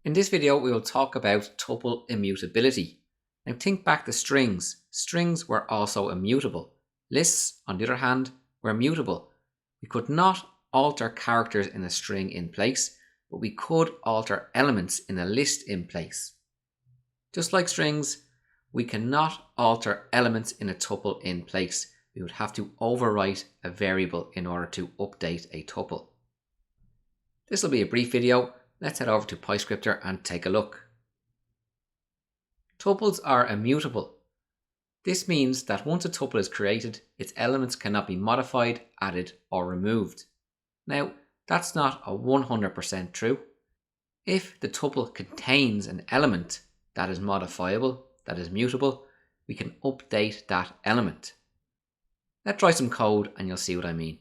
In this video, we will talk about tuple immutability. Now think back to strings. Strings were also immutable. Lists, on the other hand, were mutable. We could not alter characters in a string in place, but we could alter elements in a list in place. Just like strings, we cannot alter elements in a tuple in place. We would have to overwrite a variable in order to update a tuple. This will be a brief video. Let's head over to PyScripter and take a look. Tuples are immutable. This means that once a tuple is created, its elements cannot be modified, added, or removed. Now, that's not 100% true. If the tuple contains an element that is modifiable, that is mutable, we can update that element. Let's try some code and you'll see what I mean.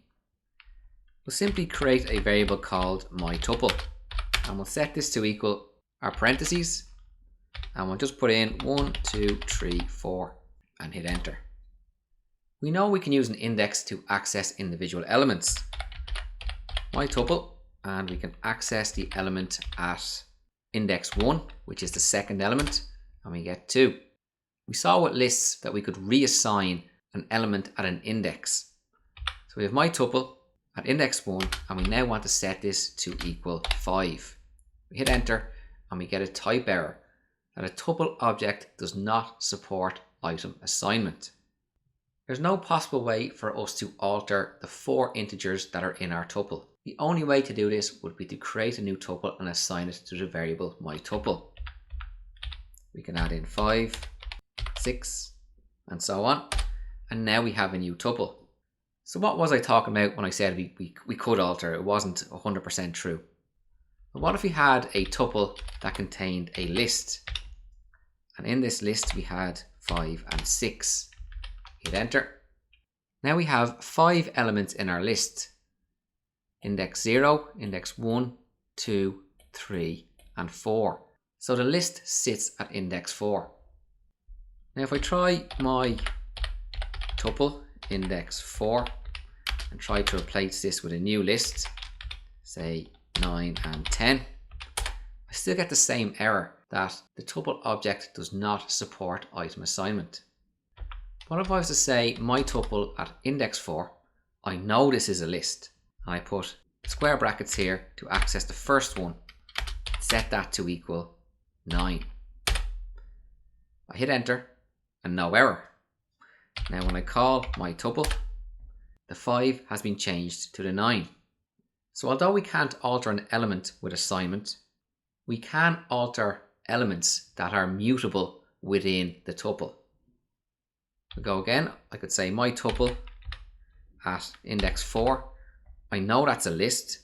We'll simply create a variable called myTuple. And we'll set this to equal our parentheses, and we'll just put in 1, 2, 3, 4 and hit enter. We know we can use an index to access individual elements. myTuple, and we can access the element at index 1, which is the second element, and we get 2. We saw with lists that we could reassign an element at an index. So we have myTuple at index 1, and we now want to set this to equal 5. We hit enter and we get a type error that a tuple object does not support item assignment. There's no possible way for us to alter the 4 integers that are in our tuple. The only way to do this would be to create a new tuple and assign it to the variable myTuple. We can add in 5, 6 and so on, and now we have a new tuple. So what was I talking about when I said we could alter? It wasn't 100% true. But what if we had a tuple that contained a list? And in this list we had 5 and 6. Hit enter. Now we have 5 elements in our list. Index 0, index 1, 2, 3 and 4. So the list sits at index 4. Now if I try my tuple index 4 and try to replace this with a new list, say 9 and 10, I still get the same error that the tuple object does not support item assignment. What if I was to say myTuple at index 4, I know this is a list, and I put square brackets here to access the first one, set that to equal 9. I hit enter and no error. Now when I call myTuple, the 5 has been changed to the 9. So although we can't alter an element with assignment, we can alter elements that are mutable within the tuple. We'll go again. I could say myTuple at index 4. I know that's a list.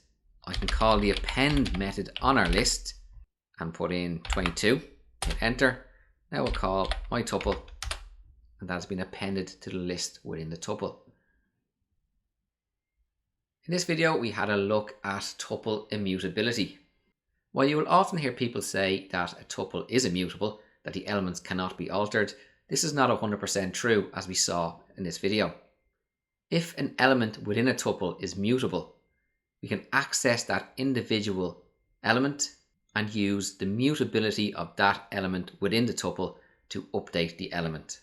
I can call the append method on our list and put in 22. Hit enter. Now we'll call myTuple, and that has been appended to the list within the tuple. In this video, we had a look at tuple immutability. While you will often hear people say that a tuple is immutable, that the elements cannot be altered, this is not 100% true, as we saw in this video. If an element within a tuple is mutable, we can access that individual element and use the mutability of that element within the tuple to update the element.